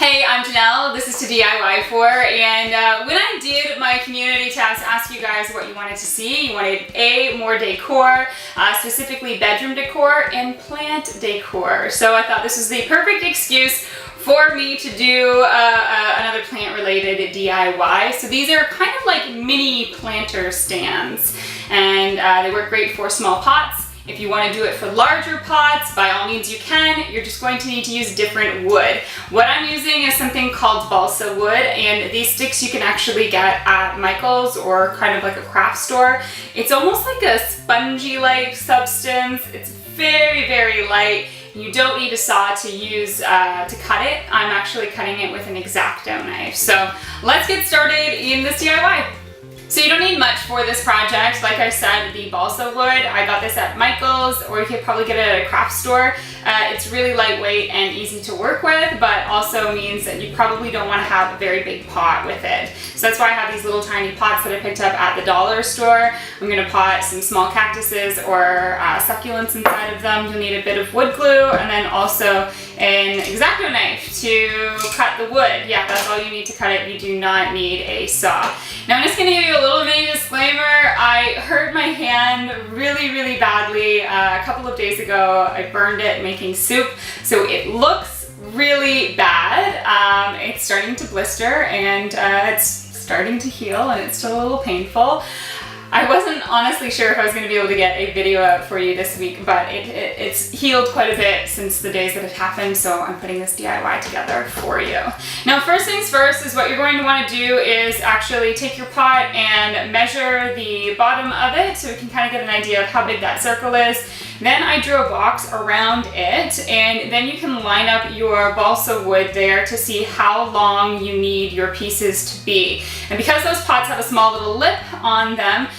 Hey, I'm Janelle. This is toDIYfor, and when I did my community tabs to ask you guys what you wanted to see, you wanted more decor, specifically bedroom decor and plant decor. So I thought this was the perfect excuse for me to do another plant-related DIY. So these are kind of like mini planter stands, and they work great for small pots. If you want to do it for larger pots, by all means you can. You're just going to need to use different wood. What I'm using is something called balsa wood, and these sticks you can actually get at Michael's or kind of like a craft store. It's almost like a spongy-like substance. It's very, very light. You don't need a saw to use to cut it. I'm actually cutting it with an X-Acto knife. So let's get started in this DIY. So you don't need much for this project. Like I said, the balsa wood, I got this at Michael's, or you could probably get it at a craft store. It's really lightweight and easy to work with, but also means that you probably don't want to have a very big pot with it. So that's why I have these little tiny pots that I picked up at the dollar store. I'm going to pot some small cactuses or succulents inside of them. You'll need a bit of wood glue and then also an X-Acto knife to cut the wood. Yeah, that's all you need to cut it. You do not need a saw. Now I'm just going to give you a little mini disclaimer. I hurt my hand really, really badly a couple of days ago. I burned it making soup, so it looks really bad. It's starting to blister and it's starting to heal, and it's still a little painful. I wasn't honestly sure if I was going to be able to get a video out for you this week, but it's healed quite a bit since the days that it happened, so I'm putting this DIY together for you. Now, first things first is what you're going to want to do is actually take your pot and measure the bottom of it so we can kind of get an idea of how big that circle is. Then I drew a box around it, and then you can line up your balsa wood there to see how long you need your pieces to be. And because those pots have a small little lip on them,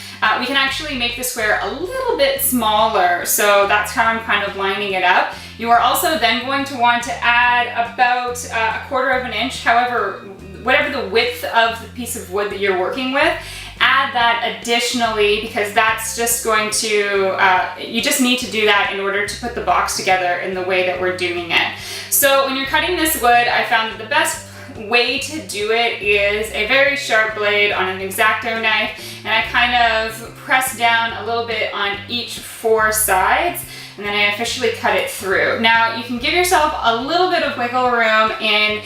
we can actually make the square a little bit smaller. So that's how I'm kind of lining it up. You are also then going to want to add about 1/4 of an inch, however, whatever the width of the piece of wood that you're working with. Add that additionally, because that's just going to, you just need to do that in order to put the box together in the way that we're doing it. So when you're cutting this wood, I found that the best way to do it is a very sharp blade on an X-Acto knife, and I kind of press down a little bit on each 4 sides, and then I officially cut it through. Now you can give yourself a little bit of wiggle room, and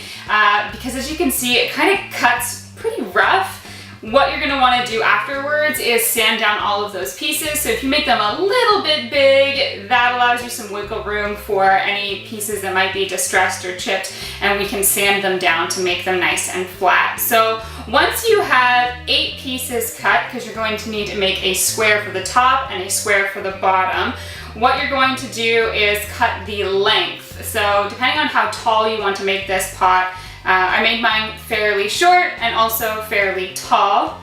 because as you can see, it kind of cuts pretty rough. What you're going to want to do afterwards is sand down all of those pieces. So if you make them a little bit big, that allows you some wiggle room for any pieces that might be distressed or chipped, and we can sand them down to make them nice and flat. So once you have 8 pieces cut, because you're going to need to make a square for the top and a square for the bottom, what you're going to do is cut the length. So depending on how tall you want to make this pot, I made mine fairly short and also fairly tall.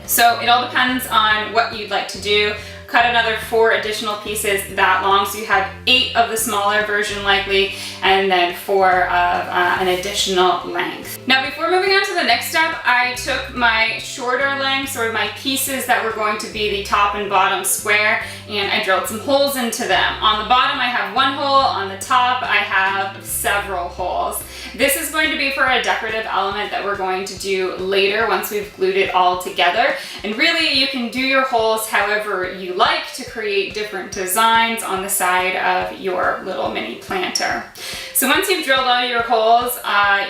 So it all depends on what you'd like to do. Cut another 4 additional pieces that long, so you have 8 of the smaller version likely, and then 4 of an additional length. Now before moving on to the next step, I took my shorter lengths, or my pieces that were going to be the top and bottom square, and I drilled some holes into them. On the bottom I have 1 hole, on the top I have several holes. This is going to be for a decorative element that we're going to do later once we've glued it all together. And really you can do your holes however you like to create different designs on the side of your little mini planter. So once you've drilled all your holes,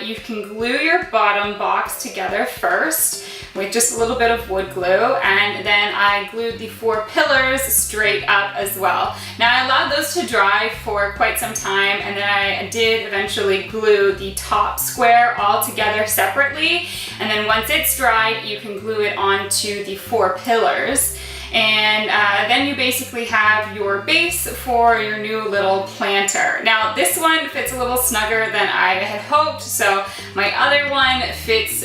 you can glue your bottom box together first with just a little bit of wood glue, and then I glued the 4 pillars straight up as well. Now I allowed those to dry for quite some time, and then I did eventually glue the top square all together separately, and then once it's dried you can glue it onto the 4 pillars. And then you basically have your base for your new little planter. Now this one fits a little snugger than I had hoped, so my other one fits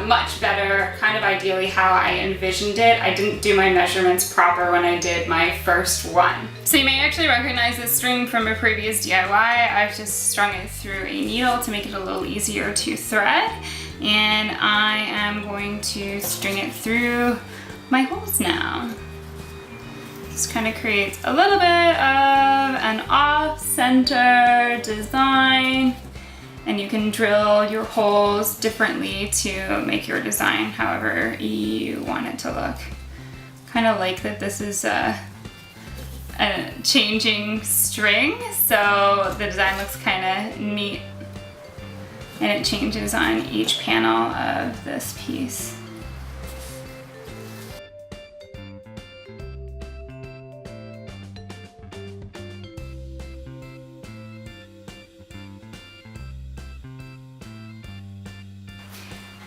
much better, kind of ideally how I envisioned it. I didn't do my measurements proper when I did my first one. So you may actually recognize this string from a previous DIY. I've just strung it through a needle to make it a little easier to thread, and I am going to string it through my holes now. This kind of creates a little bit of an off-center design, And you can drill your holes differently to make your design however you want it to look. Kind of like that this is a changing string, so the design looks kind of neat. And it changes on each panel of this piece.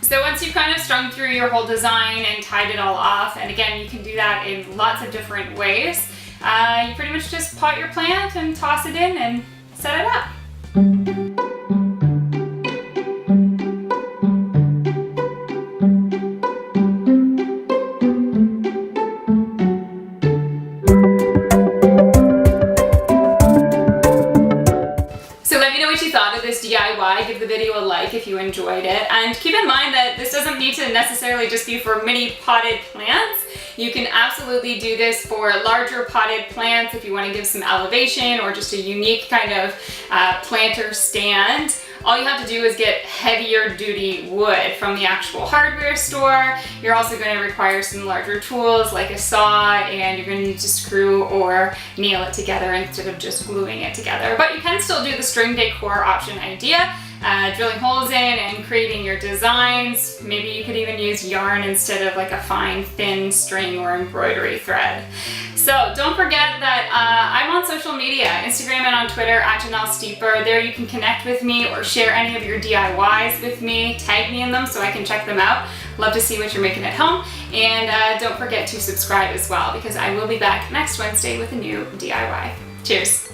So once you've kind of strung through your whole design and tied it all off, and again, you can do that in lots of different ways, you pretty much just pot your plant and toss it in and set it up. DIY, give the video a like if you enjoyed it, and keep in mind that this doesn't need to necessarily just be for mini potted plants. You can absolutely do this for larger potted plants if you want to give some elevation or just a unique kind of planter stand. All you have to do is get heavier duty wood from the actual hardware store. You're also going to require some larger tools like a saw, and you're going to need to screw or nail it together instead of just gluing it together. But you can still do the string decor option idea, drilling holes in and creating your designs. Maybe you could even use yarn instead of like a fine thin string or embroidery thread. So don't forget that I'm on social media, Instagram and on Twitter @JanelleSteeper. There you can connect with me or share any of your DIYs with me. Tag me in them so I can check them out. Love to see what you're making at home. And don't forget to subscribe as well, because I will be back next Wednesday with a new DIY. Cheers.